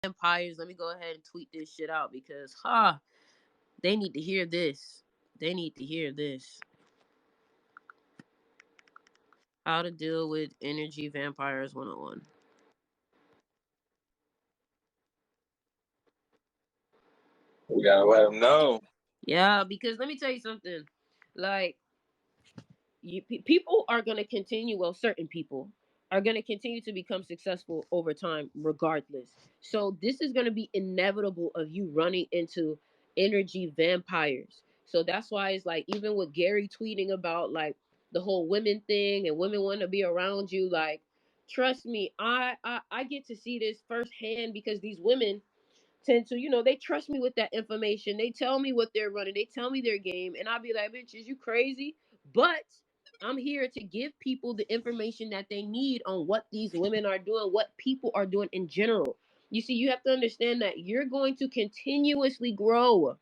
vampires. Let me go ahead and tweet this shit out because they need to hear this. They need to hear this. How to deal with energy vampires 101. We gotta let them know. Yeah, because let me tell you something. Like, people are going to continue, well, certain people are going to continue to become successful over time regardless. So this is going to be inevitable of you running into energy vampires. So that's why it's like, even with Gary tweeting about like the whole women thing and women want to be around you, like, trust me, I get to see this firsthand because these women tend to, they trust me with that information. They tell me what they're running. They tell me their game. And I'll be like, bitch, is you crazy? But I'm here to give people the information that they need on what these women are doing, what people are doing in general. You see, you have to understand that you're going to continuously grow.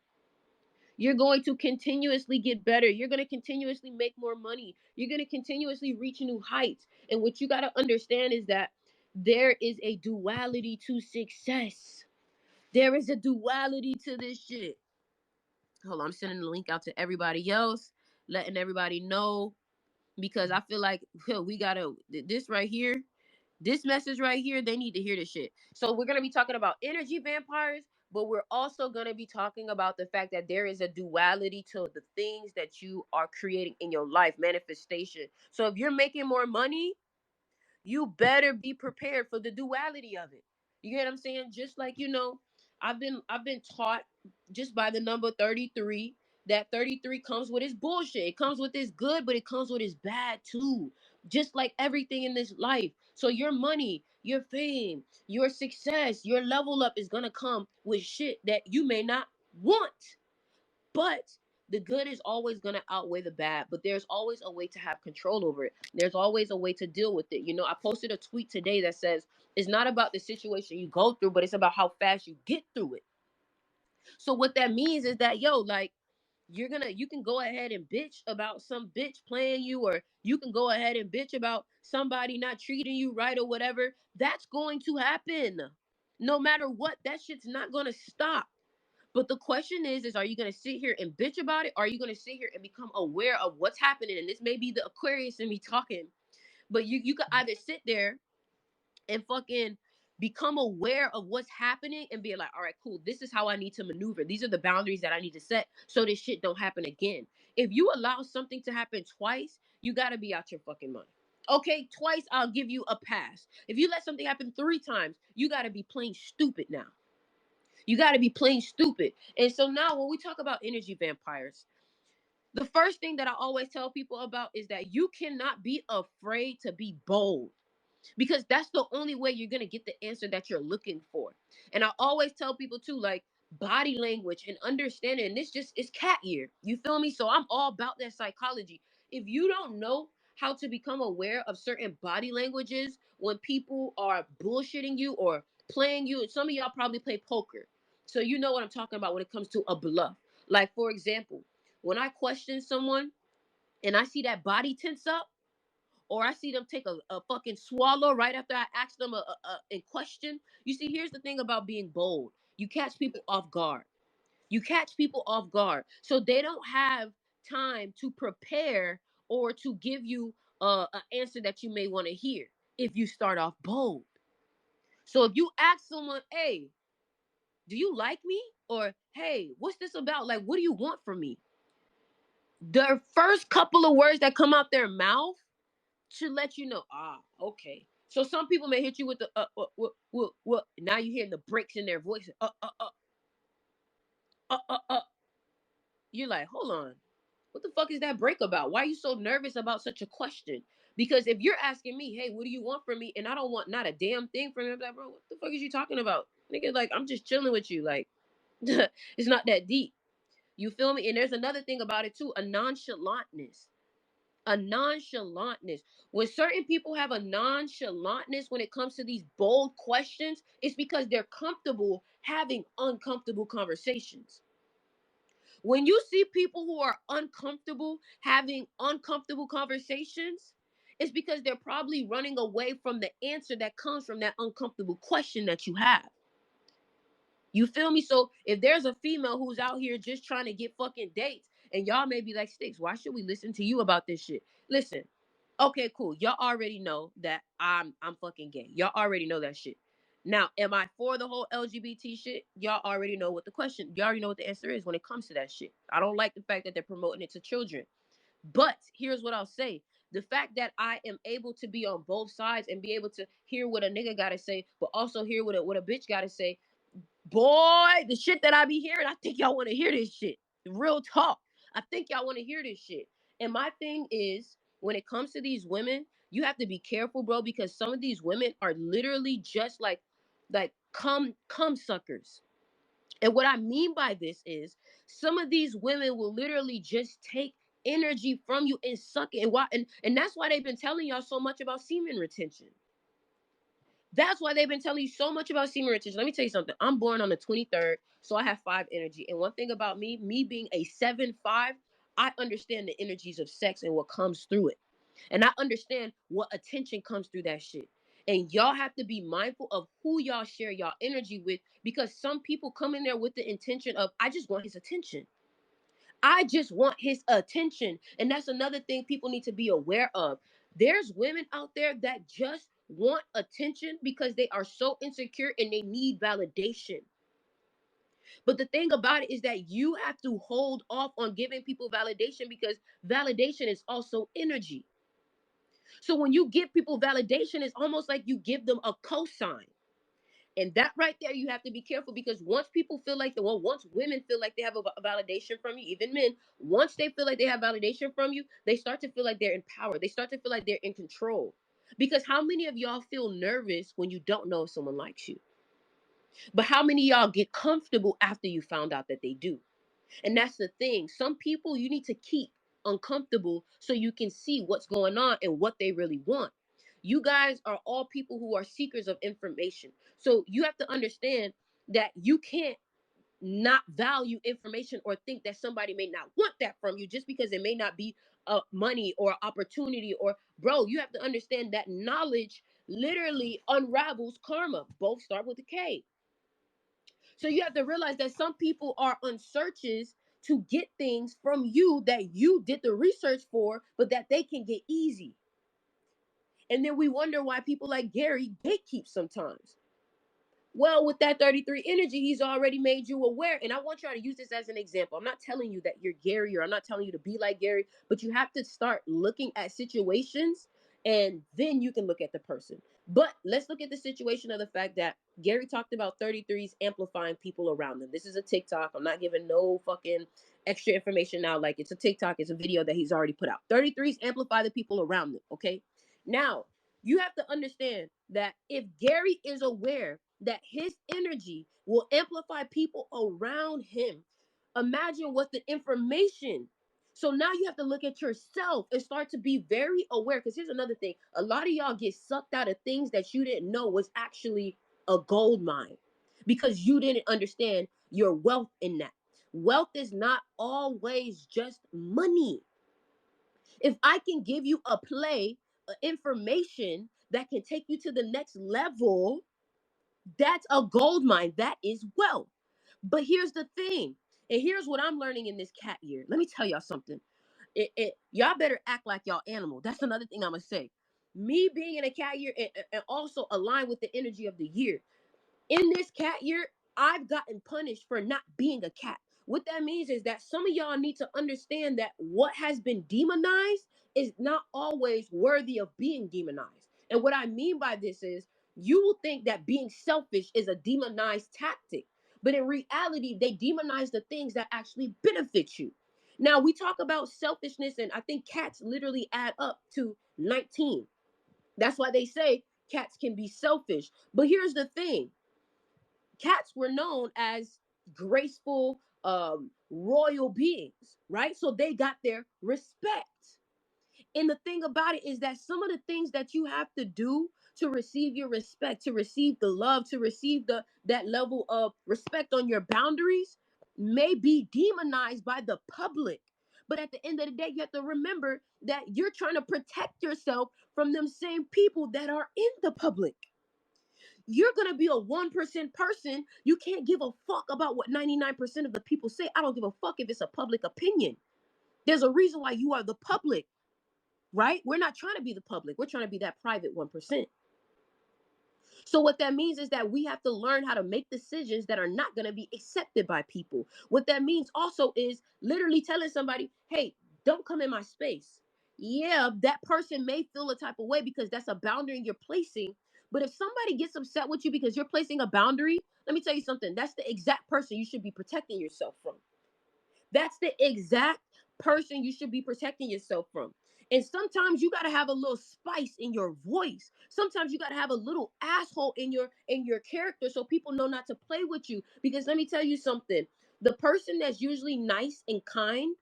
You're going to continuously get better. You're going to continuously make more money. You're going to continuously reach new heights. And what you got to understand is that there is a duality to success. There is a duality to this shit. Hold on, I'm sending the link out to everybody else, letting everybody know because I feel like we gotta this right here, this message right here. They need to hear this shit. So we're gonna be talking about energy vampires, but we're also gonna be talking about the fact that there is a duality to the things that you are creating in your life, manifestation. So if you're making more money, you better be prepared for the duality of it. You get what I'm saying? Just like, I've been taught just by the number 33 that 33 comes with its bullshit. It comes with its good, but it comes with its bad too. Just like everything in this life. So your money, your fame, your success, your level up is gonna come with shit that you may not want. But the good is always going to outweigh the bad, but there's always a way to have control over it. There's always a way to deal with it. I posted a tweet today that says it's not about the situation you go through, but it's about how fast you get through it. So what that means is that, like, you can go ahead and bitch about some bitch playing you, or you can go ahead and bitch about somebody not treating you right or whatever. That's going to happen. No matter what, that shit's not going to stop. But the question is are you going to sit here and bitch about it? Or are you going to sit here and become aware of what's happening? And this may be the Aquarius in me talking, but you could either sit there and fucking become aware of what's happening and be like, all right, cool. This is how I need to maneuver. These are the boundaries that I need to set so this shit don't happen again. If you allow something to happen twice, you got to be out your fucking mind. Okay, twice I'll give you a pass. If you let something happen 3 times, you got to be plain stupid now. You got to be plain stupid. And so now when we talk about energy vampires, the first thing that I always tell people about is that you cannot be afraid to be bold, because that's the only way you're going to get the answer that you're looking for. And I always tell people too, like, body language and understanding, and this just is cat year. You feel me? So I'm all about that psychology. If you don't know how to become aware of certain body languages when people are bullshitting you or playing you, some of y'all probably play poker. So you know what I'm talking about when it comes to a bluff. Like, for example, when I question someone and I see that body tense up, or I see them take a fucking swallow right after I ask them a question. You see, here's the thing about being bold. You catch people off guard. You catch people off guard. So they don't have time to prepare or to give you an answer that you may want to hear if you start off bold. So if you ask someone, hey, do you like me? Or, hey, what's this about? Like, what do you want from me? The first couple of words that come out their mouth should let you know, okay. So some people may hit you with the what. Now you hear the breaks in their voice. Uh, uh. You're like, hold on, what the fuck is that break about? Why are you so nervous about such a question? Because if you're asking me, hey, what do you want from me, and I don't want not a damn thing from you, I'm like, bro, what the fuck is you talking about, nigga? Like, I'm just chilling with you. Like, it's not that deep. You feel me? And there's another thing about it too, a nonchalantness. A nonchalantness. When certain people have a nonchalantness when it comes to these bold questions, it's because they're comfortable having uncomfortable conversations. When you see people who are uncomfortable having uncomfortable conversations, it's because they're probably running away from the answer that comes from that uncomfortable question that you have. You feel me? So if there's a female who's out here just trying to get fucking dates, and y'all may be like, Styx, why should we listen to you about this shit? Listen, okay, cool. Y'all already know that I'm fucking gay. Y'all already know that shit. Now, am I for the whole LGBT shit? Y'all already know what the question, y'all already know what the answer is when it comes to that shit. I don't like the fact that they're promoting it to children. But here's what I'll say. The fact that I am able to be on both sides and be able to hear what a nigga gotta say, but also hear what a bitch gotta say, boy, the shit that I be hearing, I think y'all want to hear this shit. Real talk. I think y'all want to hear this shit. And my thing is, when it comes to these women, you have to be careful, bro, because some of these women are literally just like cum suckers. And what I mean by this is, some of these women will literally just take energy from you and suck it. And that's why they've been telling y'all so much about semen retention. That's why they've been telling you so much about semen retention. Let me tell you something. I'm born on the 23rd, so I have 5 energy. And one thing about me being a 7-5, I understand the energies of sex and what comes through it. And I understand what attention comes through that shit. And y'all have to be mindful of who y'all share y'all energy with, because some people come in there with the intention of, I just want his attention. I just want his attention. And that's another thing people need to be aware of. There's women out there that just want attention because they are so insecure and they need validation. But the thing about it is that you have to hold off on giving people validation, because validation is also energy. So when you give people validation, it's almost like you give them a cosign. And that right there, you have to be careful, because once people feel like once women feel like they have a validation from you, even men, once they feel like they have validation from you, they start to feel like they're in power. They start to feel like they're in control. Because how many of y'all feel nervous when you don't know if someone likes you? But how many of y'all get comfortable after you found out that they do? And that's the thing. Some people you need to keep uncomfortable so you can see what's going on and what they really want. You guys are all people who are seekers of information. So you have to understand that you can't not value information or think that somebody may not want that from you just because it may not be money or opportunity. Or, bro, you have to understand that knowledge literally unravels karma. Both start with a K. So you have to realize that some people are on searches to get things from you that you did the research for, but that they can get easy. And then we wonder why people like Gary gatekeep sometimes. Well, with that 33 energy, he's already made you aware. And I want y'all to use this as an example. I'm not telling you that you're Gary, or I'm not telling you to be like Gary, but you have to start looking at situations and then you can look at the person. But let's look at the situation of the fact that Gary talked about 33s amplifying people around them. This is a TikTok. I'm not giving no fucking extra information now. Like, it's a TikTok, it's a video that he's already put out. 33s amplify the people around them. Okay. Now, you have to understand that if Gary is aware that his energy will amplify people around him, imagine what the information. So now you have to look at yourself and start to be very aware. Because here's another thing: a lot of y'all get sucked out of things that you didn't know was actually a gold mine, because you didn't understand your wealth in that. Wealth is not always just money. If I can give you a play, information that can take you to the next level, that's a gold mine. That is wealth. But here's the thing, and here's what I'm learning in this cat year. Let me tell y'all something. Y'all better act like y'all animal. That's another thing I'm gonna say. Me being in a cat year, and also align with the energy of the year. In this cat year, I've gotten punished for not being a cat. What that means is that some of y'all need to understand that what has been demonized is not always worthy of being demonized. And what I mean by this is, you will think that being selfish is a demonized tactic, but in reality, they demonize the things that actually benefit you. Now, we talk about selfishness, and I think cats literally add up to 19. That's why they say cats can be selfish. But here's the thing: cats were known as graceful, royal beings, right? So they got their respect. And the thing about it is that some of the things that you have to do to receive your respect, to receive the love, to receive that level of respect on your boundaries, may be demonized by the public. But at the end of the day, you have to remember that you're trying to protect yourself from them same people that are in the public. You're going to be a 1% person. You can't give a fuck about what 99% of the people say. I don't give a fuck if it's a public opinion. There's a reason why you are the public, right? We're not trying to be the public. We're trying to be that private 1%. So what that means is that we have to learn how to make decisions that are not going to be accepted by people. What that means also is literally telling somebody, hey, don't come in my space. Yeah, that person may feel a type of way because that's a boundary you're placing. But if somebody gets upset with you because you're placing a boundary, let me tell you something. That's the exact person you should be protecting yourself from. That's the exact person you should be protecting yourself from. And sometimes you got to have a little spice in your voice. Sometimes you got to have a little asshole in your character so people know not to play with you. Because let me tell you something. The person that's usually nice and kind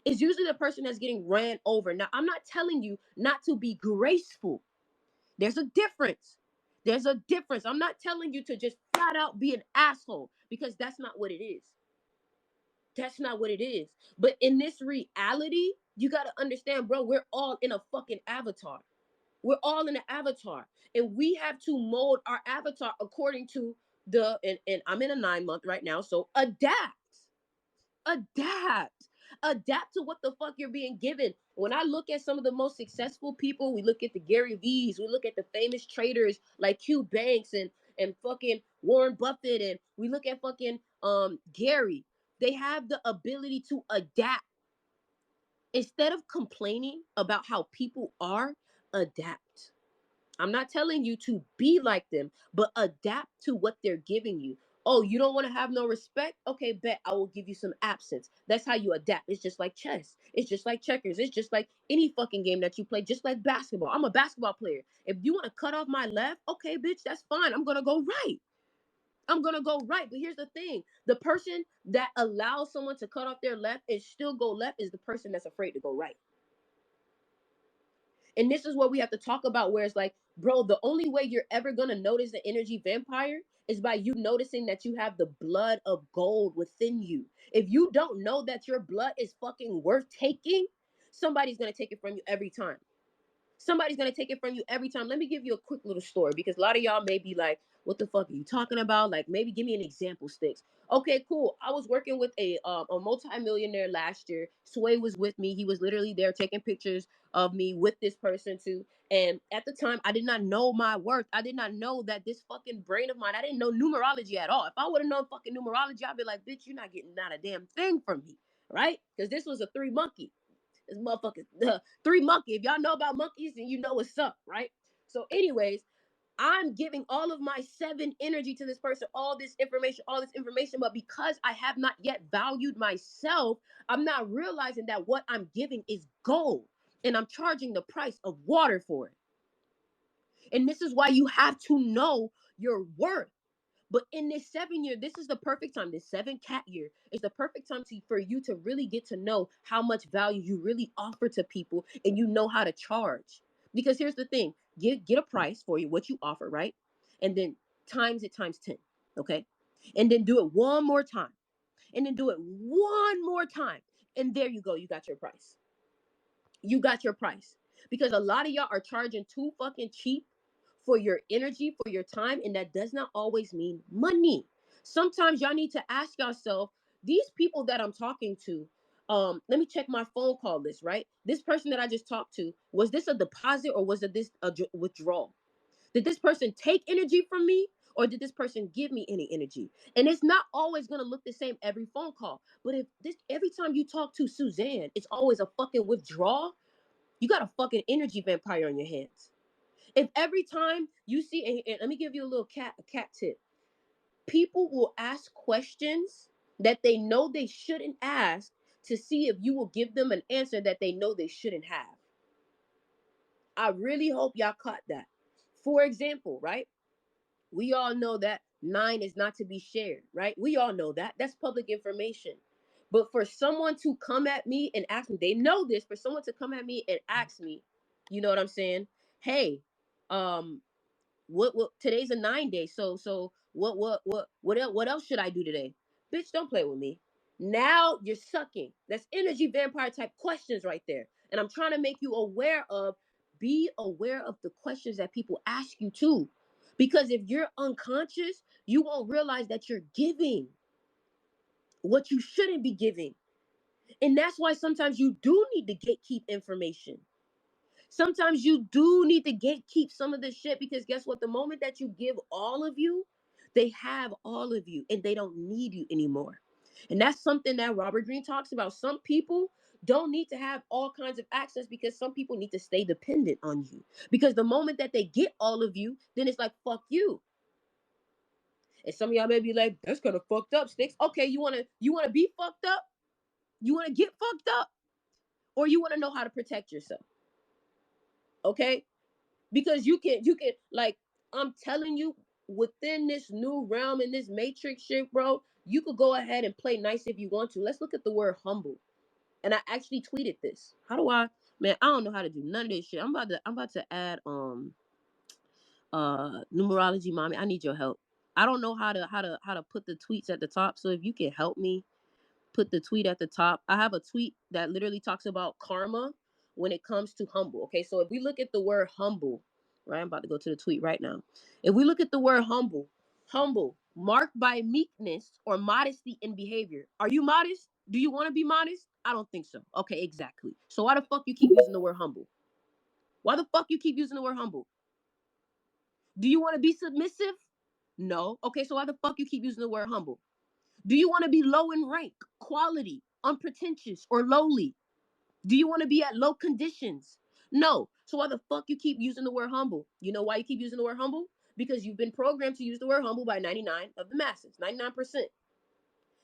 is usually the person that's getting ran over. Now, I'm not telling you not to be graceful. There's a difference. There's a difference. I'm not telling you to just flat out be an asshole because that's not what it is. That's not what it is. But in this reality, you got to understand, bro, we're all in a fucking avatar. We're all in an avatar. And we have to mold our avatar according to and I'm in a 9 month right now. So adapt. Adapt. Adapt to what the fuck you're being given. When I look at some of the most successful people, we look at the Gary V's, we look at the famous traders like Q Banks and fucking Warren Buffett, and we look at fucking Gary. They have the ability to adapt. Instead of complaining about how people are, adapt. I'm not telling you to be like them, but adapt to what they're giving you. Oh, you don't want to have no respect? Okay, bet I will give you some absence. That's how you adapt. It's just like chess. It's just like checkers. It's just like any fucking game that you play, just like basketball. I'm a basketball player. If you want to cut off my left, okay, bitch, that's fine. I'm going to go right. I'm going to go right. But here's the thing. The person that allows someone to cut off their left and still go left is the person that's afraid to go right. And this is what we have to talk about, where it's like, bro, the only way you're ever going to notice the energy vampire is by you noticing that you have the blood of gold within you. If you don't know that your blood is fucking worth taking, somebody's going to take it from you every time. Somebody's going to take it from you every time. Let me give you a quick little story because a lot of y'all may be like, what the fuck are you talking about? Like, maybe give me an example, Styx. Okay, cool. I was working with a multi-millionaire last year. Sway was with me. He was literally there taking pictures of me with this person too. And at the time, I did not know my worth. I did not know that this fucking brain of mine, I didn't know numerology at all. If I would have known fucking numerology, I'd be like, bitch, you're not getting not a damn thing from me, right? Because this was a 3 monkey. This motherfucker, 3 monkey. If y'all know about monkeys, then you know what's up, right? So, anyways, I'm giving all of my 7 energy to this person, all this information. But because I have not yet valued myself, I'm not realizing that what I'm giving is gold and I'm charging the price of water for it. And this is why you have to know your worth. But in this 7 year, this is the perfect time. This 7 cat year is the perfect time for you to really get to know how much value you really offer to people and you know how to charge. Because here's the thing, get a price for you, what you offer, right? And then times it times 10, okay? And then do it one more time. And then do it one more time. And there you go, you got your price. You got your price. Because a lot of y'all are charging too fucking cheap for your energy, for your time, and that does not always mean money. Sometimes y'all need to ask yourself, these people that I'm talking to, let me check my phone call list, right? This person that I just talked to, was this a deposit or was it this a withdrawal? Did this person take energy from me or did this person give me any energy? And it's not always gonna look the same every phone call. But if this every time you talk to Suzanne, it's always a fucking withdrawal, you got a fucking energy vampire on your hands. If every time you see, and let me give you a cat tip. People will ask questions that they know they shouldn't ask to see if you will give them an answer that they know they shouldn't have. I really hope y'all caught that. For example, right? We all know that 9 is not to be shared, right? We all know that. That's public information. But for someone to come at me and ask me, they know this, for someone to come at me and ask me, you know what I'm saying? Hey, um, what today's a 9 day. So what else should I do today? Bitch, don't play with me. Now you're sucking. That's energy vampire type questions right there. And I'm trying to make you aware of, be aware of the questions that people ask you too. Because if you're unconscious, you won't realize that you're giving what you shouldn't be giving. And that's why sometimes you do need to gatekeep information. Sometimes you do need to gatekeep some of this shit, because guess what? The moment that you give all of you, they have all of you and they don't need you anymore. And that's something that Robert Greene talks about. Some people don't need to have all kinds of access, because some people need to stay dependent on you. Because the moment that they get all of you, then it's like, fuck you. And some of y'all may be like, that's kind of fucked up, Styx. Okay, you wanna be fucked up? You wanna get fucked up? Or you wanna know how to protect yourself? Okay? Because you can like, I'm telling you, within this new realm in this matrix shit, bro, you could go ahead and play nice if you want to. Let's look at the word humble. And I actually tweeted this. How do I, man, I don't know how to do none of this shit. I'm about to add numerology, mommy. I need your help. I don't know how to put the tweets at the top. So if you can help me put the tweet at the top. I have a tweet that literally talks about karma when it comes to humble. Okay, so if we look at the word humble, right? I'm about to go to the tweet right now. If we look at the word humble, humble, marked by meekness or modesty in behavior. Are you modest? Do you want to be modest? I don't think so. Okay, exactly. So why the fuck you keep using the word humble? Why the fuck you keep using the word humble? Do you want to be submissive? No. Okay, so why the fuck you keep using the word humble? Do you want to be low in rank, quality, unpretentious, or lowly? Do you want to be at low conditions? No. So why the fuck you keep using the word humble? You know why you keep using the word humble? Because you've been programmed to use the word humble by 99 of the masses, 99%.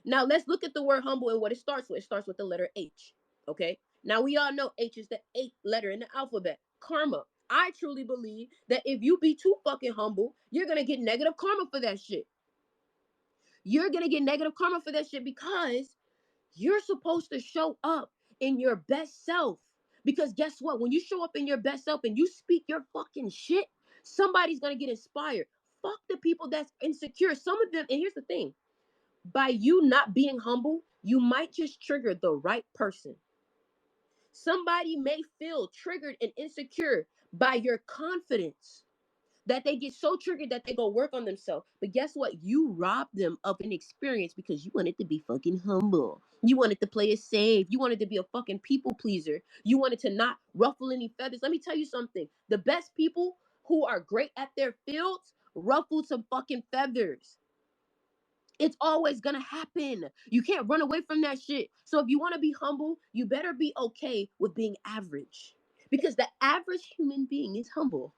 Now let's look at the word humble and what it starts with. It starts with the letter H. Okay. Now we all know H is the 8th letter in the alphabet. Karma. I truly believe that if you be too fucking humble, you're gonna get negative karma for that shit. You're gonna get negative karma for that shit, because you're supposed to show up in your best self. Because guess what? When you show up in your best self and you speak your fucking shit, somebody's gonna get inspired. Fuck the people that's insecure. Some of them, and here's the thing, by you not being humble, you might just trigger the right person. Somebody may feel triggered and insecure by your confidence, that they get so triggered that they go work on themselves. But guess what? You robbed them of an experience because you wanted to be fucking humble. You wanted to play it safe. You wanted to be a fucking people pleaser. You wanted to not ruffle any feathers. Let me tell you something. The best people who are great at their fields ruffle some fucking feathers. It's always gonna happen. You can't run away from that shit. So if you want to be humble, you better be okay with being average. Because the average human being is humble.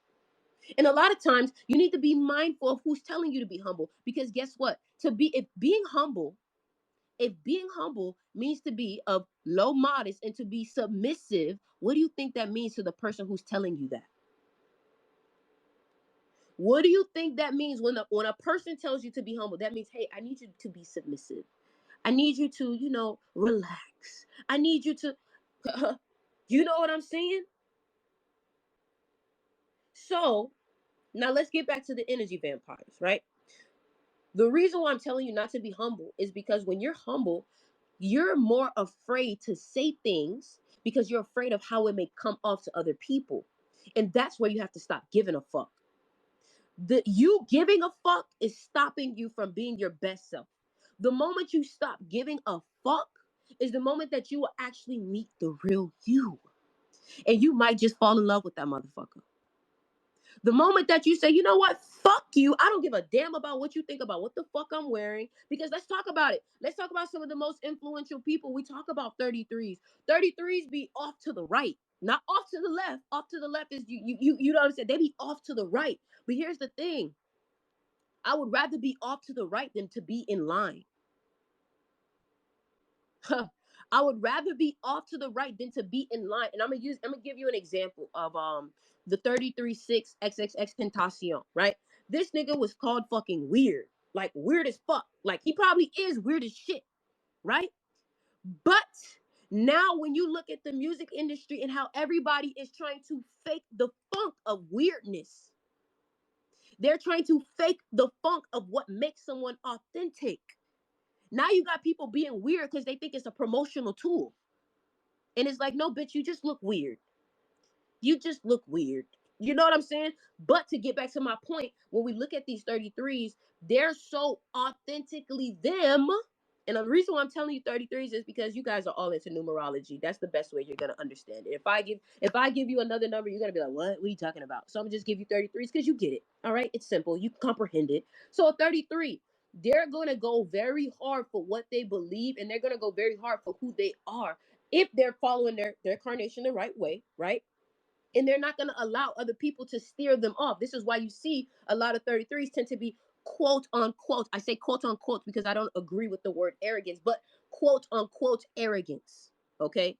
And a lot of times you need to be mindful of who's telling you to be humble. Because guess what? If being humble means to be of low modest and to be submissive, what do you think that means to the person who's telling you that? What do you think that means when a person tells you to be humble? That means, hey, I need you to be submissive. I need you to, relax. I need you to, you know what I'm saying? So now let's get back to the energy vampires, right? The reason why I'm telling you not to be humble is because when you're humble, you're more afraid to say things because you're afraid of how it may come off to other people. And that's where you have to stop giving a fuck. You giving a fuck is stopping you from being your best self. The moment you stop giving a fuck is the moment that you will actually meet the real you. And you might just fall in love with that motherfucker. The moment that you say, you know what, fuck you, I don't give a damn about what you think about what the fuck I'm wearing. Because let's talk about it. Let's talk about some of the most influential people. We talk about 33s. 33s be off to the right, not off to the left. Off to the left is you know what I'm saying? They be off to the right. But here's the thing. I would rather be off to the right than to be in line. I would rather be off to the right than to be in line. And I'm gonna give you an example of the 33-6 XXX Tentacion, right? This nigga was called fucking weird. Like weird as fuck. Like he probably is weird as shit, right? But now when you look at the music industry and how everybody is trying to fake the funk of weirdness, they're trying to fake the funk of what makes someone authentic. Now you got people being weird because they think it's a promotional tool. And it's like, no, bitch, you just look weird. You just look weird. You know what I'm saying? But to get back to my point, when we look at these 33s, they're so authentically them. And the reason why I'm telling you 33s is because you guys are all into numerology. That's the best way you're gonna understand it. If I give you another number, you're gonna be like, what are you talking about? So I'm gonna just give you 33s because you get it. All right, it's simple. You comprehend it. So a 33, they're gonna go very hard for what they believe, and they're gonna go very hard for who they are if they're following their carnation the right way, right? And they're not going to allow other people to steer them off. This is why you see a lot of 33s tend to be quote unquote, I say quote unquote because I don't agree with the word arrogance, but quote unquote arrogance. Okay.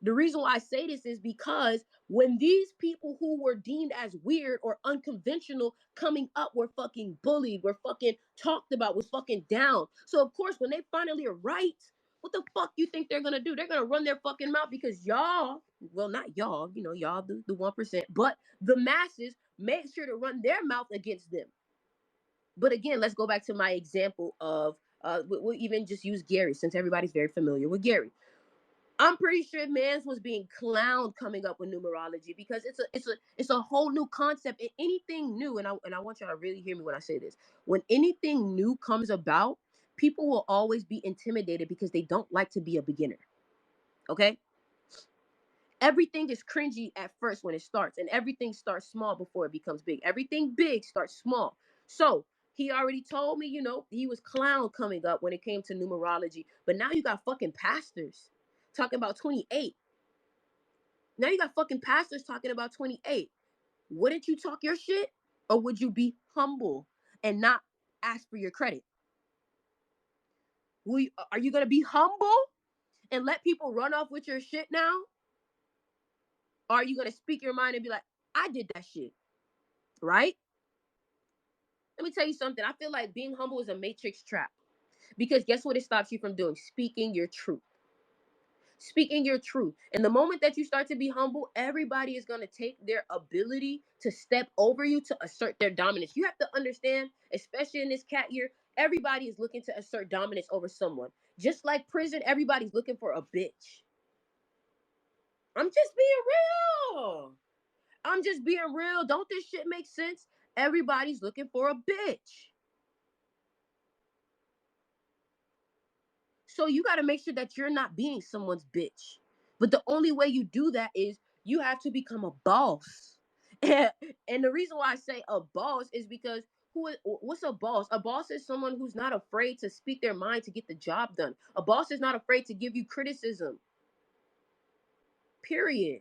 The reason why I say this is because when these people who were deemed as weird or unconventional coming up were fucking bullied, were fucking talked about, was fucking down. So of course, when they finally are right, what the fuck you think they're gonna do? They're gonna run their fucking mouth because y'all, well, not y'all, y'all the 1%, but the masses make sure to run their mouth against them. But again, let's go back to my example of we'll even just use Gary since everybody's very familiar with Gary. I'm pretty sure Mans was being clowned coming up with numerology because it's a whole new concept, and anything new, and I want y'all to really hear me when I say this. When anything new comes about, people will always be intimidated because they don't like to be a beginner. Okay? Everything is cringy at first when it starts, and everything starts small before it becomes big. Everything big starts small. So he already told me, he was clown coming up when it came to numerology. But now you got fucking pastors talking about 28. Now you got fucking pastors talking about 28. Wouldn't you talk your shit? Or would you be humble and not ask for your credit? Are you going to be humble and let people run off with your shit now? Or are you going to speak your mind and be like, I did that shit, right? Let me tell you something. I feel like being humble is a matrix trap. Because guess what it stops you from doing? Speaking your truth. Speaking your truth. And the moment that you start to be humble, everybody is going to take their ability to step over you to assert their dominance. You have to understand, especially in this cat year, everybody is looking to assert dominance over someone. Just like prison, everybody's looking for a bitch. I'm just being real. I'm just being real. Don't this shit make sense? Everybody's looking for a bitch. So you got to make sure that you're not being someone's bitch. But the only way you do that is you have to become a boss. And the reason why I say a boss is because what's a boss? A boss is someone who's not afraid to speak their mind to get the job done. A boss is not afraid to give you criticism. Period.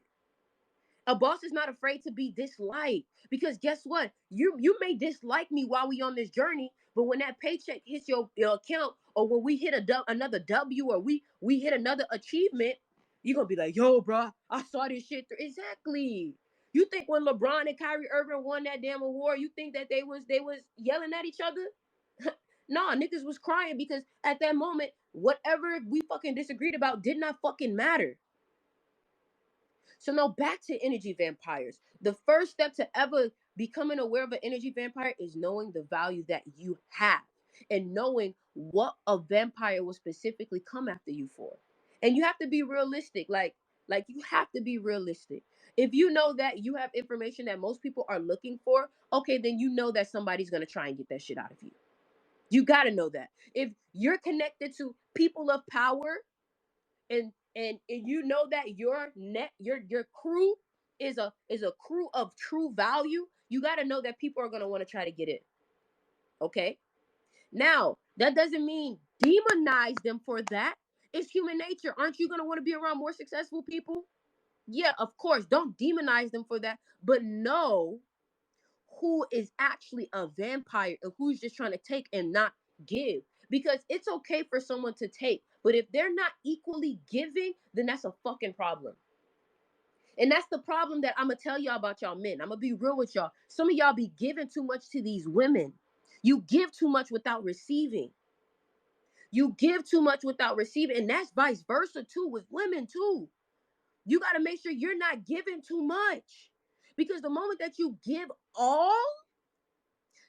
A boss is not afraid to be disliked because guess what? You may dislike me while we on this journey, but when that paycheck hits your account, or when we hit another W, or we hit another achievement, you're gonna be like, yo, bro, I saw this shit through. Exactly. You think when LeBron and Kyrie Irving won that damn award, you think that they was yelling at each other? Nah, niggas was crying because at that moment, whatever we fucking disagreed about did not fucking matter. So now back to energy vampires. The first step to ever becoming aware of an energy vampire is knowing the value that you have and knowing what a vampire will specifically come after you for. And you have to be realistic. Like you have to be realistic. If you know that you have information that most people are looking for, okay, then you know that somebody's going to try and get that shit out of you. You got to know that. If you're connected to people of power, and you know that your crew is a crew of true value, you got to know that people are going to want to try to get in. Okay, now that doesn't mean demonize them for that. It's human nature. Aren't you going to want to be around more successful people? Yeah, of course. Don't demonize them for that, but know who is actually a vampire and who's just trying to take and not give. Because it's okay for someone to take, but if they're not equally giving, then that's a fucking problem. And that's the problem that I'm gonna tell y'all about y'all men. I'm gonna be real with y'all. Some of y'all be giving too much to these women. You give too much without receiving. You give too much without receiving, and that's vice versa too with women too. You got to make sure you're not giving too much, because the moment that you give all,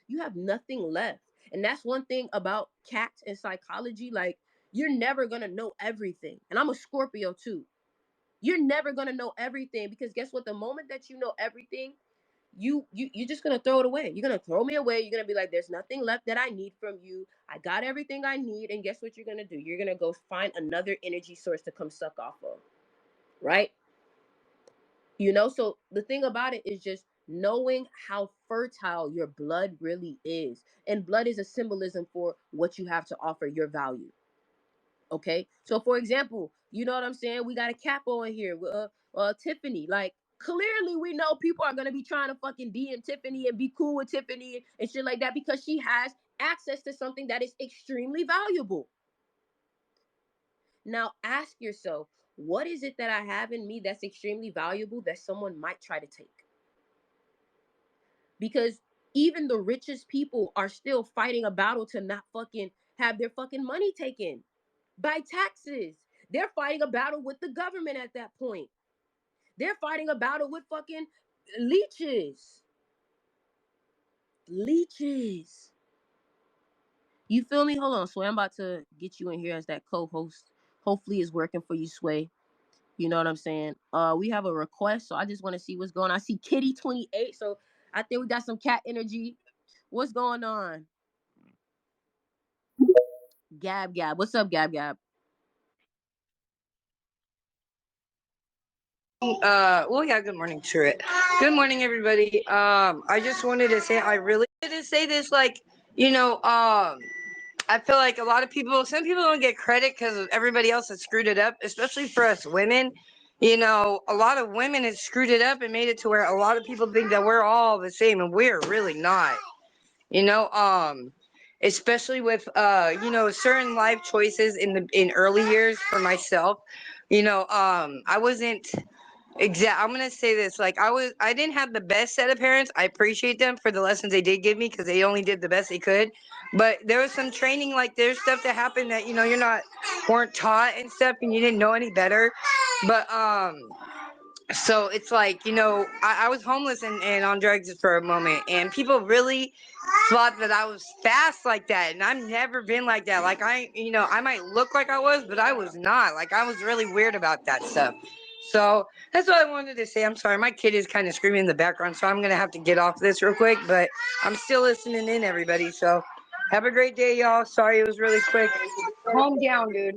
you have nothing left. And that's one thing about cats and psychology. Like, you're never going to know everything. And I'm a Scorpio too. You're never going to know everything because guess what? The moment that you know everything, you're just gonna throw it away. You're gonna throw me away. You're gonna be like, there's nothing left that I need from you. I got everything I need. And guess what you're gonna do? You're gonna go find another energy source to come suck off of. Right? So the thing about it is just knowing how fertile your blood really is. And blood is a symbolism for what you have to offer, your value. Okay, so for example, you know what I'm saying, we got a capo in here with Tiffany. Like, clearly we know people are gonna be trying to fucking DM Tiffany and be cool with Tiffany and shit like that because she has access to something that is extremely valuable. Now ask yourself, what is it that I have in me that's extremely valuable that someone might try to take? Because even the richest people are still fighting a battle to not fucking have their fucking money taken by taxes. They're fighting a battle with the government at that point. They're fighting a battle with fucking leeches. Leeches. You feel me? Hold on, Sway. I'm about to get you in here as that co-host. Hopefully it's working for you, Sway. You know what I'm saying? We have a request, so I just want to see what's going on. I see Kitty 28, so I think we got some cat energy. What's going on? Gab Gab. What's up, Gab Gab? Well, yeah, good morning, Truett. Good morning, everybody. I just wanted to say, I really wanted to say this, like, I feel like a lot of people, some people don't get credit because everybody else has screwed it up, especially for us women. A lot of women have screwed it up and made it to where a lot of people think that we're all the same, and we're really not. You know, especially with certain life choices in early years for myself. I wasn't. I'm gonna say this. Like, I didn't have the best set of parents. I appreciate them for the lessons they did give me because they only did the best they could. But there was some training, like there's stuff that happened that weren't taught and stuff, and you didn't know any better. But so it's like, I was homeless and on drugs for a moment, and people really thought that I was fast like that, and I've never been like that. Like, I might look like I was, but I was not. Like, I was really weird about that stuff. So that's what I wanted to say. I'm sorry, my kid is kind of screaming in the background, so I'm gonna have to get off this real quick. But I'm still listening in, everybody. So have a great day, y'all. Sorry it was really quick. Calm down, dude.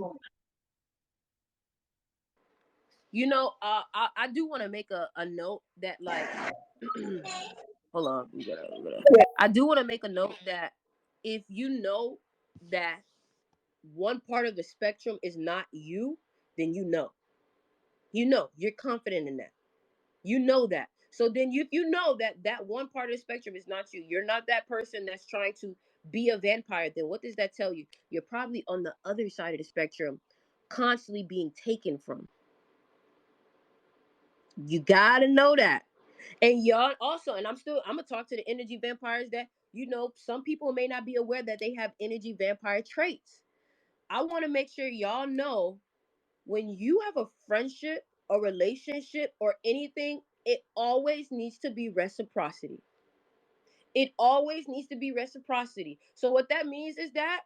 I do want to make a note that, like, hold on, I do want to make a note that if you know that one part of the spectrum is not you, then you're confident in that. You know that. So then, if you know that that one part of the spectrum is not you, you're not that person that's trying to be a vampire, then what does that tell you? You're probably on the other side of the spectrum, constantly being taken from. You gotta know that. And y'all also, and I'm gonna talk to the energy vampires that, some people may not be aware that they have energy vampire traits. I want to make sure y'all know, when you have a friendship, a relationship, or anything, it always needs to be reciprocity. It always needs to be reciprocity. So what that means is that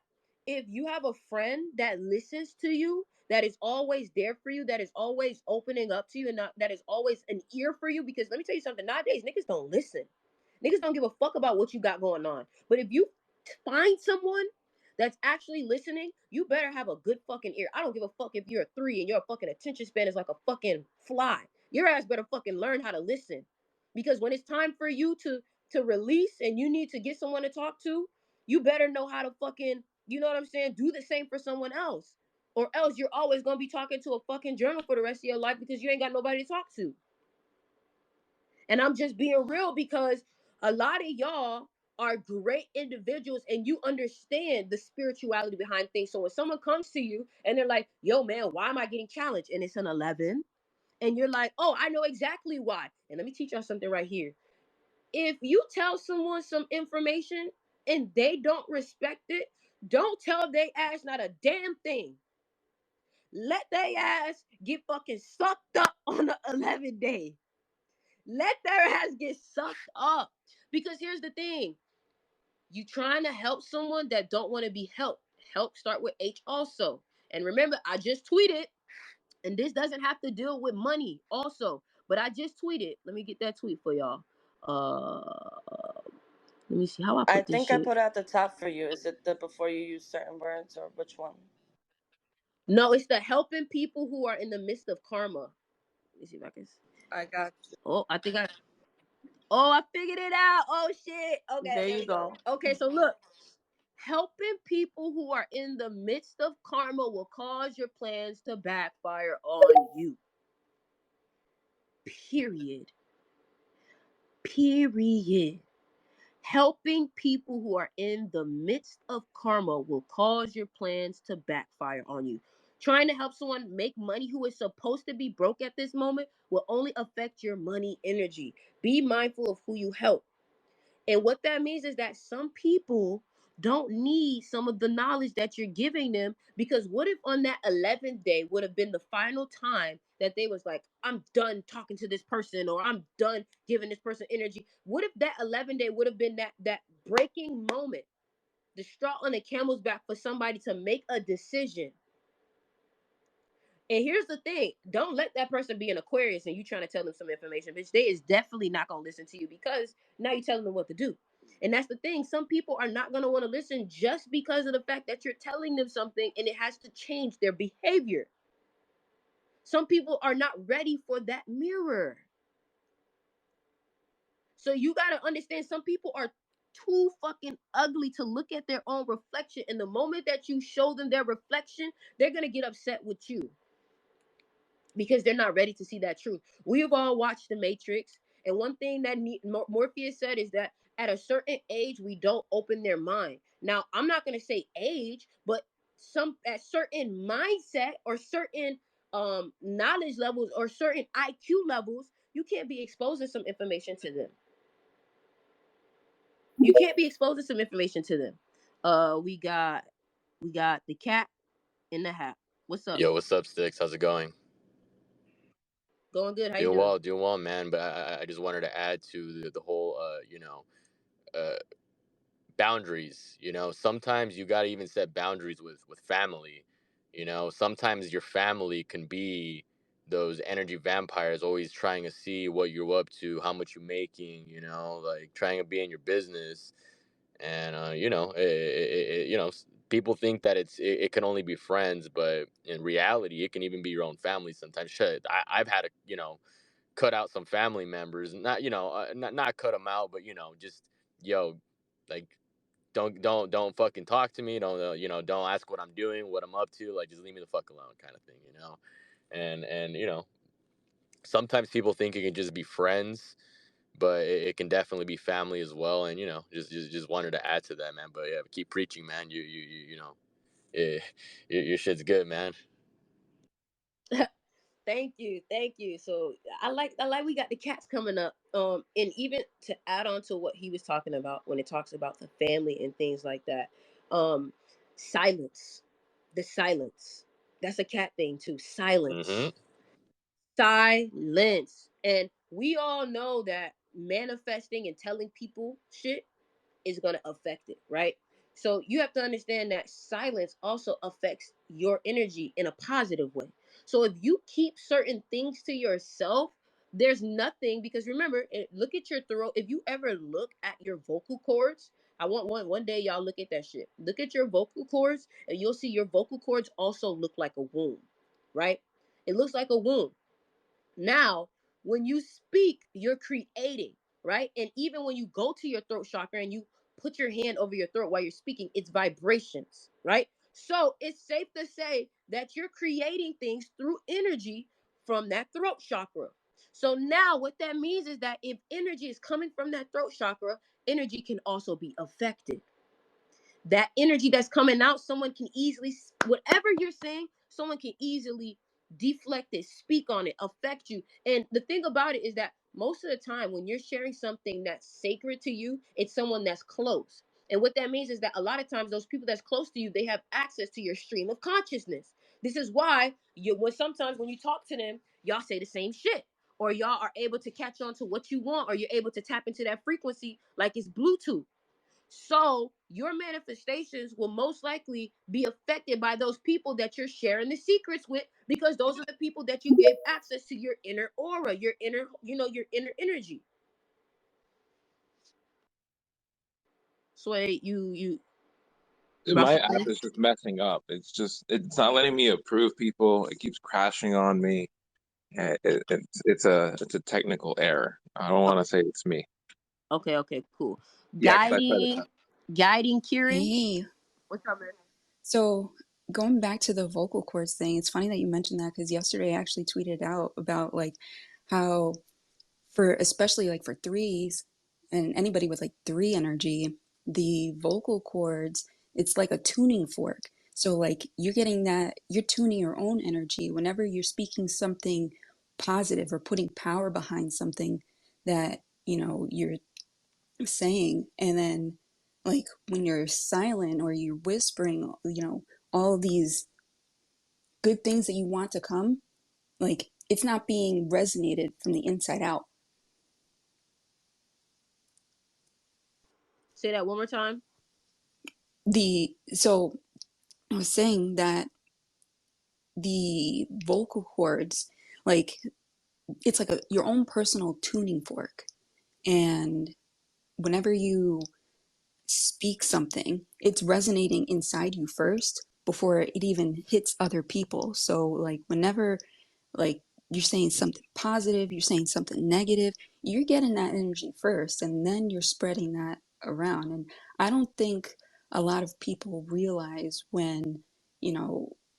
if you have a friend that listens to you, that is always there for you, that is always opening up to you, and that is always an ear for you, because let me tell you something, nowadays niggas don't listen. Niggas don't give a fuck about what you got going on. But if you find someone that's actually listening, you better have a good fucking ear. I don't give a fuck if you're a 3 and your fucking attention span is like a fucking fly. Your ass better fucking learn how to listen. Because when it's time for you to release and you need to get someone to talk to, you better know how to fucking, you know what I'm saying, do the same for someone else. Or else you're always gonna be talking to a fucking journal for the rest of your life because you ain't got nobody to talk to. And I'm just being real because a lot of y'all are great individuals and you understand the spirituality behind things. So when someone comes to you and they're like, yo, man, why am I getting challenged? And it's an 11. And you're like, oh, I know exactly why. And let me teach y'all something right here. If you tell someone some information and they don't respect it, don't tell they ass not a damn thing. Let they ass get fucking sucked up on the 11th day. Let their ass get sucked up. Because here's the thing. You trying to help someone that don't want to be helped. Help start with H also. And remember, I just tweeted, and this doesn't have to deal with money also. But I just tweeted. Let me get that tweet for y'all. Let me see how I I put this think I shit. put it at the top for you. Is it the before you use certain words or which one? No, it's the helping people who are in the midst of karma. Let me see if I can. I got you. Oh, I think I. Oh, I figured it out. Oh shit. Okay, There there you we go. go. Okay, so look, helping people who are in the midst of karma will cause your plans to backfire on you. Period. Period. Helping people who are in the midst of karma will cause your plans to backfire on you. Trying to help someone make money who is supposed to be broke at this moment will only affect your money energy. Be mindful of who you help. And what that means is that some people don't need some of the knowledge that you're giving them, because what if on that 11th day would have been the final time that they was like, I'm done talking to this person, or I'm done giving this person energy? What if that 11th day would have been that breaking moment, the straw on the camel's back for somebody to make a decision? And here's the thing, don't let that person be an Aquarius and you trying to tell them some information, bitch. They is definitely not going to listen to you, because now you're telling them what to do. And that's the thing. Some people are not going to want to listen just because of the fact that you're telling them something and it has to change their behavior. Some people are not ready for that mirror. So you got to understand, some people are too fucking ugly to look at their own reflection. And the moment that you show them their reflection, they're going to get upset with you, because they're not ready to see that truth. We've all watched The Matrix, and one thing that Morpheus said is that at a certain age, we don't open their mind. Now, I'm not going to say age, but some at certain mindset or certain knowledge levels or certain IQ levels, you can't be exposing some information to them. You can't be exposing some information to them. We got the cat in the hat. What's up? Yo, what's up, Styx? How's it going? Going good. How you doing? Doing well, man. But I just wanted to add to the whole, uh, boundaries. Sometimes you gotta even set boundaries with family. Sometimes your family can be those energy vampires, always trying to see what you're up to, how much you're making. Like trying to be in your business. And people think that it can only be friends, but in reality it can even be your own family sometimes. Shit, I've had to cut out some family members, not not cut them out, but just yo, like don't fucking talk to me, don't don't ask what I'm doing, what I'm up to, like just leave me the fuck alone, kind of thing. And sometimes people think it can just be friends, but it can definitely be family as well. And just wanted to add to that, man. But yeah, keep preaching, man. Eh, your shit's good, man. Thank you. So I like we got the cats coming up. And even to add on to what he was talking about when it talks about the family and things like that. Um, silence, the silence. That's a cat thing too. Mm-hmm. Silence, silence. And we all know that manifesting and telling people shit is going to affect it, right? So you have to understand that silence also affects your energy in a positive way. So if you keep certain things to yourself, there's nothing, because remember, look at your throat. If you ever look at your vocal cords, I want one day y'all look at that shit. Look at your vocal cords and you'll see your vocal cords also look like a womb, right? It looks like a womb. Now, when you speak, you're creating, right? And even when you go to your throat chakra and you put your hand over your throat while you're speaking, it's vibrations, right? So it's safe to say that you're creating things through energy from that throat chakra. So now what that means is that if energy is coming from that throat chakra, energy can also be affected. That energy that's coming out, someone can easily, whatever you're saying, someone can easily deflect it, speak on it, affect you. And the thing about it is that most of the time when you're sharing something that's sacred to you, it's someone that's close. And what that means is that a lot of times those people that's close to you, they have access to your stream of consciousness. This is why when sometimes when you talk to them, y'all say the same shit, or y'all are able to catch on to what you want, or you're able to tap into that frequency like it's Bluetooth. So your manifestations will most likely be affected by those people that you're sharing the secrets with, because those are the people that you gave access to your inner aura, your inner, your inner energy. Sway, you about My to app say? is just messing up. It's not letting me approve people. It keeps crashing on me. It's a technical error. I don't want to say it's me. Okay, cool. Yeah, because I tried to. Guiding Kieran. Hey, What's up, man? so going back to the vocal cords thing, it's funny that you mentioned that because yesterday I actually tweeted out about like how for especially like for threes and anybody with like three energy, the vocal cords, it's like a tuning fork. So like you're getting that, you're tuning your own energy whenever you're speaking something positive or putting power behind something that, you're saying. And then like when you're silent or you're whispering, all these good things that you want to come, like it's not being resonated from the inside out. Say that one more time. So I was saying that the vocal cords, like it's like your own personal tuning fork. And whenever you speak something, it's resonating inside you first before it even hits other people. So like whenever like you're saying something positive, you're saying something negative, you're getting that energy first and then you're spreading that around. And I don't think a lot of people realize when,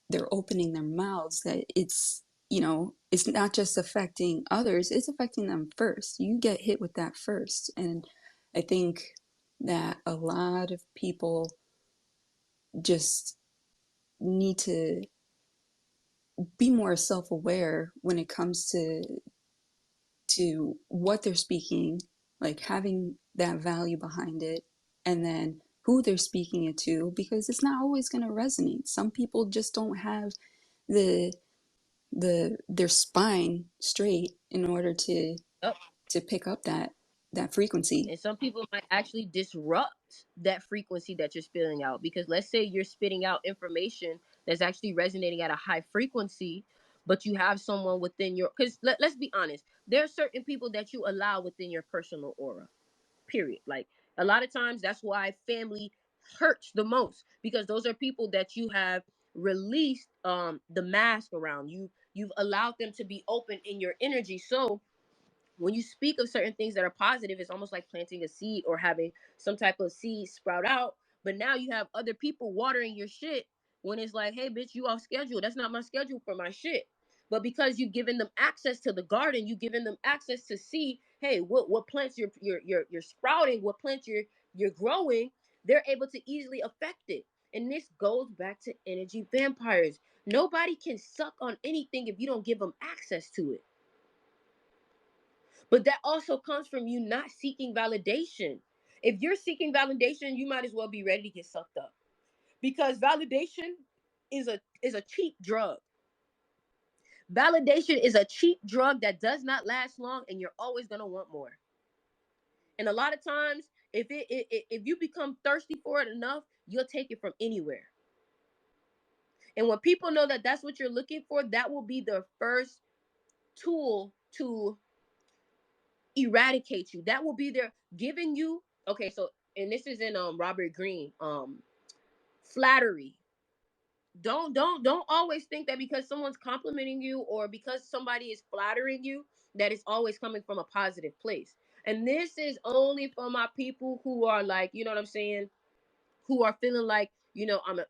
they're opening their mouths that it's not just affecting others, it's affecting them first. You get hit with that first. And I think that a lot of people just need to be more self-aware when it comes to what they're speaking, like having that value behind it, and then who they're speaking it to, because it's not always going to resonate. Some people just don't have the their spine straight in order Yep. to pick up that frequency. And some people might actually disrupt that frequency that you're spitting out, because let's say you're spitting out information that's actually resonating at a high frequency, but you have someone within your, because let's be honest, there are certain people that you allow within your personal aura, period. Like a lot of times that's why family hurts the most, because those are people that you have released the mask around you. You've allowed them to be open in your energy. So when you speak of certain things that are positive, it's almost like planting a seed or having some type of seed sprout out. But now you have other people watering your shit when it's like, hey, bitch, you off schedule. That's not my schedule for my shit. But because you've given them access to the garden, you've given them access to see, hey, what plants you're sprouting, what plants you're growing, they're able to easily affect it. And this goes back to energy vampires. Nobody can suck on anything if you don't give them access to it. But that also comes from you not seeking validation. If you're seeking validation, you might as well be ready to get sucked up. Because validation is a cheap drug. Validation is a cheap drug that does not last long, and you're always gonna want more. And a lot of times, if you become thirsty for it enough, you'll take it from anywhere. And when people know that that's what you're looking for, that will be the first tool to eradicate you. That will be their giving you. Okay, so and this is in Robert Greene, flattery. Don't always think that because someone's complimenting you or because somebody is flattering you that it's always coming from a positive place. And this is only for my people who are like, you know what I'm saying, who are feeling like,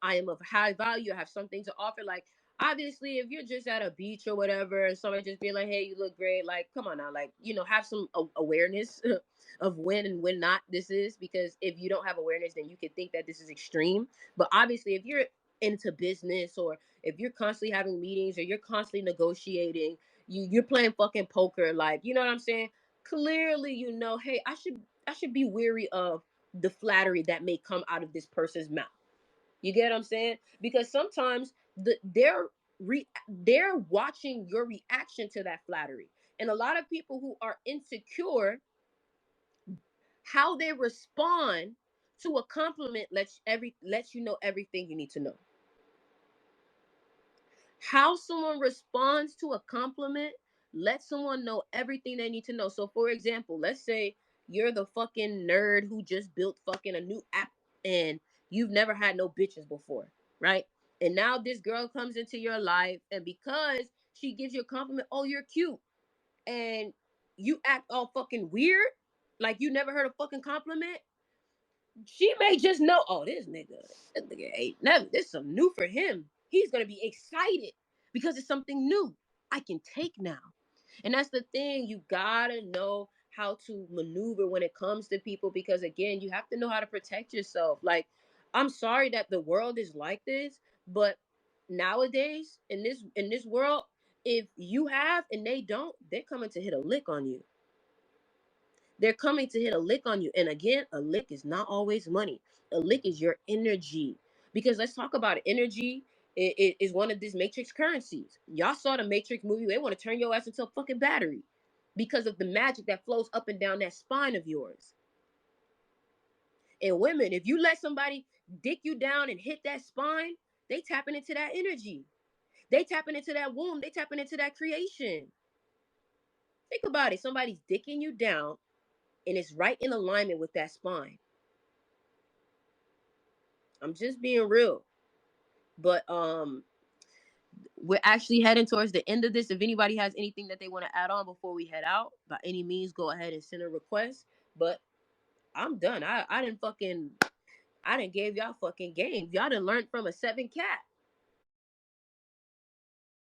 I am of high value, I have something to offer. Like, obviously, if you're just at a beach or whatever, and somebody just being like, hey, you look great, like, come on now, like, have some awareness of when and when not this is, because if you don't have awareness, then you could think that this is extreme. But obviously, if you're into business, or if you're constantly having meetings, or you're constantly negotiating, you're playing fucking poker, like, you know what I'm saying, clearly, hey, I should be weary of the flattery that may come out of this person's mouth. You get what I'm saying? Because sometimes they're watching your reaction to that flattery. And a lot of people who are insecure, how they respond to a compliment lets you know everything you need to know. How someone responds to a compliment lets someone know everything they need to know. So for example, let's say you're the fucking nerd who just built fucking a new app and you've never had no bitches before, right? And now this girl comes into your life, and because she gives you a compliment, oh, you're cute, and you act all fucking weird, like you never heard a fucking compliment, she may just know, oh, this nigga ain't never, this is something new for him. He's gonna be excited because it's something new I can take now. And that's the thing, you gotta know how to maneuver when it comes to people, because again, you have to know how to protect yourself. Like, I'm sorry that the world is like this, but nowadays in this world, if you have and they don't, they're coming to hit a lick on you. They're coming to hit a lick on you. And again, a lick is not always money. A lick is your energy. Because let's talk about it. Energy is one of these matrix currencies. Y'all saw the Matrix movie. They want to turn your ass into a fucking battery because of the magic that flows up and down that spine of yours. And women, if you let somebody dick you down and hit that spine, they tapping into that energy. They tapping into that womb. They tapping into that creation. Think about it. Somebody's dicking you down and it's right in alignment with that spine. I'm just being real. But we're actually heading towards the end of this. If anybody has anything that they want to add on before we head out, by any means, go ahead and send a request. But I'm done. I didn't gave y'all fucking game. Y'all done learned from a 7 cat.